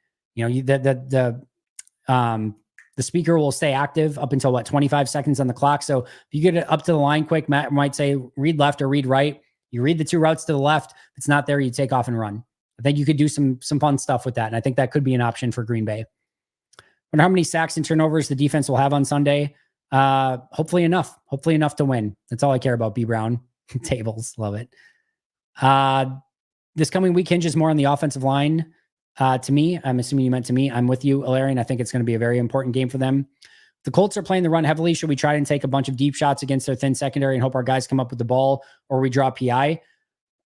The speaker will stay active up until 25 seconds on the clock. So if you get it up to the line quick, Matt might say read left or read right. You read the two routes to the left. If it's not there, you take off and run. I think you could do some fun stuff with that. And I think that could be an option for Green Bay. Wonder how many sacks and turnovers the defense will have on Sunday. Hopefully enough to win. That's all I care about. B Brown tables. Love it. This coming week hinges more on the offensive line. To me, I'm assuming you meant to me. I'm with you, Alarian. I think it's going to be a very important game for them. The Colts are playing the run heavily. Should we try and take a bunch of deep shots against their thin secondary and hope our guys come up with the ball, or we draw PI?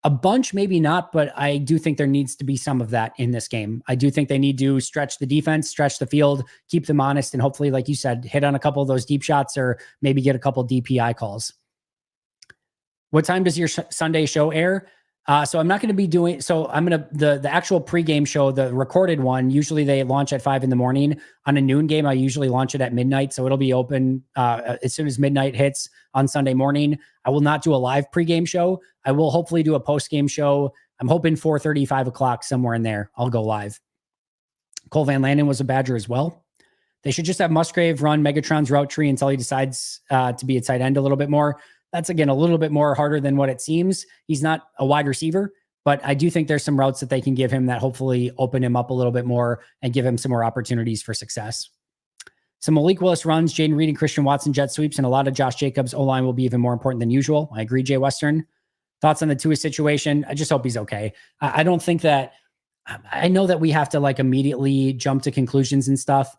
A bunch, maybe not, but I do think there needs to be some of that in this game. I do think they need to stretch the defense, stretch the field, keep them honest, and hopefully, like you said, hit on a couple of those deep shots or maybe get a couple DPI calls. What time does your Sunday show air? So I'm not going to be doing, so I'm going to, the actual pregame show, the recorded one, usually they launch at 5 a.m. On a noon game, I usually launch it at midnight. So it'll be open as soon as midnight hits on Sunday morning. I will not do a live pregame show. I will hopefully do a postgame show. I'm hoping 4:30, 5 o'clock, somewhere in there. I'll go live. Cole Van Landen was a Badger as well. They should just have Musgrave run Megatron's route tree until he decides to be a tight end a little bit more. That's, again, a little bit more harder than what it seems. He's not a wide receiver, but I do think there's some routes that they can give him that hopefully open him up a little bit more and give him some more opportunities for success. Some Malik Willis runs, Jaden Reed and Christian Watson jet sweeps, and a lot of Josh Jacobs O-line will be even more important than usual. I agree, Jay Western. Thoughts on the Tua situation? I just hope he's okay. I don't think that, I know that we have to like immediately jump to conclusions and stuff.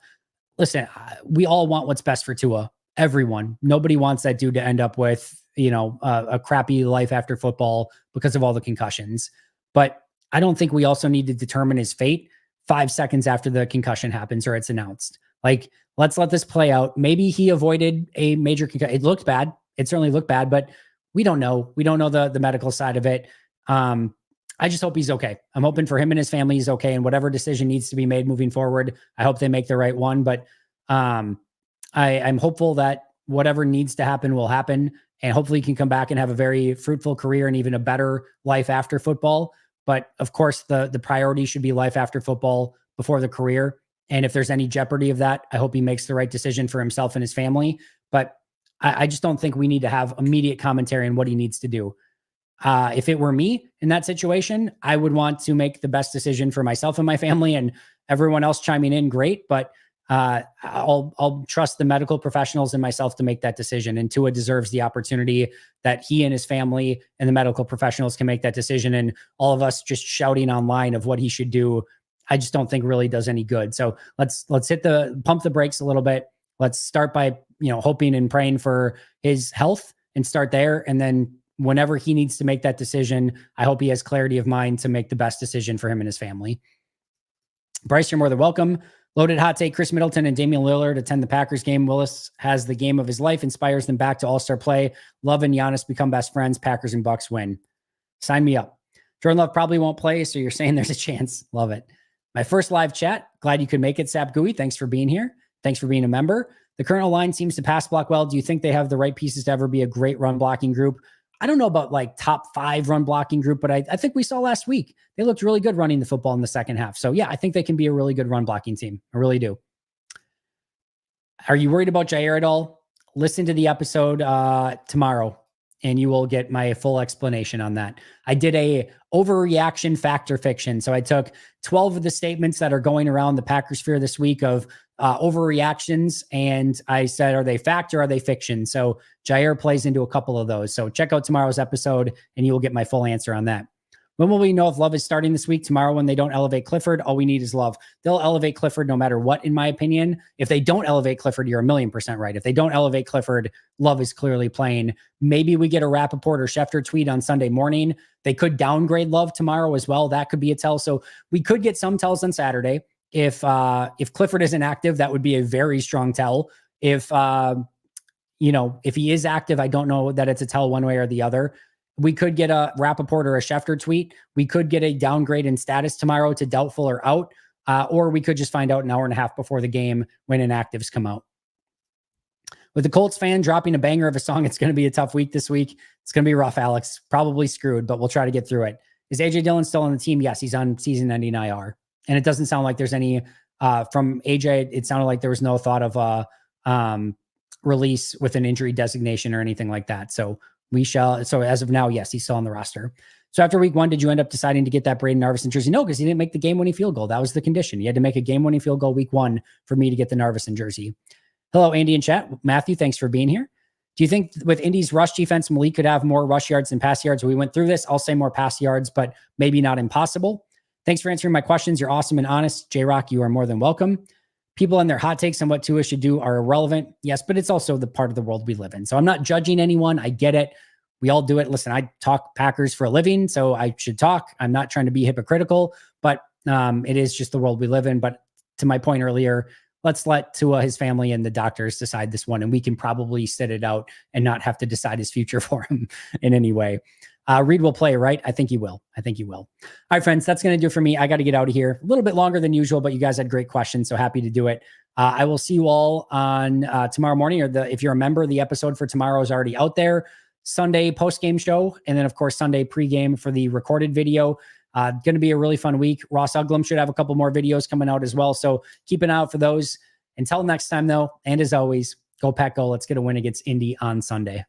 Listen, we all want what's best for Tua. Everyone. Nobody wants that dude to end up with, a crappy life after football because of all the concussions. But I don't think we also need to determine his fate 5 seconds after the concussion happens or it's announced. Like, let's let this play out. Maybe he avoided a major concussion. It looked bad. It certainly looked bad, but we don't know. We don't know the medical side of it. I just hope he's okay. I'm hoping for him and his family he's okay. And whatever decision needs to be made moving forward, I hope they make the right one. But I'm hopeful that whatever needs to happen will happen. And hopefully he can come back and have a very fruitful career and even a better life after football. But of course, the priority should be life after football before the career. And if there's any jeopardy of that, I hope he makes the right decision for himself and his family. But I just don't think we need to have immediate commentary on what he needs to do. If it were me in that situation, I would want to make the best decision for myself and my family, and everyone else chiming in, great. But I'll trust the medical professionals and myself to make that decision. And Tua deserves the opportunity that he and his family and the medical professionals can make that decision. And all of us just shouting online of what he should do, I just don't think really does any good. So let's pump the brakes a little bit. Let's start by, hoping and praying for his health and start there. And then whenever he needs to make that decision, I hope he has clarity of mind to make the best decision for him and his family. Bryce, you're more than welcome. Loaded hot take: Chris Middleton and Damian Lillard attend the Packers game. Willis has the game of his life, inspires them back to all-star play. Love and Giannis become best friends. Packers and Bucks win. Sign me up. Jordan Love probably won't play, so you're saying there's a chance. Love it. My first live chat. Glad you could make it, Sap Gooey. Thanks for being here. Thanks for being a member. The current line seems to pass block well. Do you think they have the right pieces to ever be a great run blocking group? I don't know about like top 5 run blocking group, but I think we saw last week, they looked really good running the football in the second half. So yeah, I think they can be a really good run blocking team. I really do. Are you worried about Jair at all? Listen to the episode tomorrow and you will get my full explanation on that. I did a overreaction fact or fiction. So I took 12 of the statements that are going around the Packers sphere this week of overreactions. And I said, are they fact or are they fiction? So Jair plays into a couple of those. So check out tomorrow's episode and you will get my full answer on that. When will we know if Love is starting this week? Tomorrow when they don't elevate Clifford. All we need is Love. They'll elevate Clifford no matter what, in my opinion. If they don't elevate Clifford, you're 1,000,000% right. If they don't elevate Clifford, Love is clearly playing. Maybe we get a Rappaport or Schefter tweet on Sunday morning. They could downgrade Love tomorrow as well. That could be a tell. So we could get some tells on Saturday. If Clifford isn't active, that would be a very strong tell. If he is active, I don't know that it's a tell one way or the other. We could get a Rappaport or a Schefter tweet. We could get a downgrade in status tomorrow to doubtful or out, or we could just find out an hour and a half before the game when inactives come out. With the Colts fan dropping a banger of a song, it's going to be a tough week this week. It's going to be rough, Alex. Probably screwed, but we'll try to get through it. Is AJ Dillon still on the team? Yes, he's on season-ending IR. And it doesn't sound like there's any, from AJ, it sounded like there was no thought of release with an injury designation or anything like that. So as of now, yes, he's still on the roster. So after week 1, did you end up deciding to get that Brady Narveson jersey? No, because he didn't make the game-winning field goal. That was the condition. He had to make a game-winning field goal week 1 for me to get the Narveson jersey. Hello, Andy in chat. Matthew, thanks for being here. Do you think with Indy's rush defense, Malik could have more rush yards than pass yards? We went through this. I'll say more pass yards, but maybe not impossible. Thanks for answering my questions. You're awesome and honest. J-Rock, you are more than welcome. People and their hot takes on what Tua should do are irrelevant. Yes, but it's also the part of the world we live in. So I'm not judging anyone. I get it. We all do it. Listen, I talk Packers for a living, so I should talk. I'm not trying to be hypocritical, but it is just the world we live in. But to my point earlier, let's let Tua, his family, and the doctors decide this one, and we can probably sit it out and not have to decide his future for him in any way. Reed will play, right? I think he will. All right, friends, that's going to do it for me. I got to get out of here. A little bit longer than usual, but you guys had great questions, so happy to do it. I will see you all on tomorrow morning, or if you're a member, the episode for tomorrow is already out there. Sunday post-game show, and then, of course, Sunday pre-game for the recorded video. Going to be a really fun week. Ross Uglum should have a couple more videos coming out as well, so keep an eye out for those. Until next time, though, and as always, go Pack Go. Let's get a win against Indy on Sunday.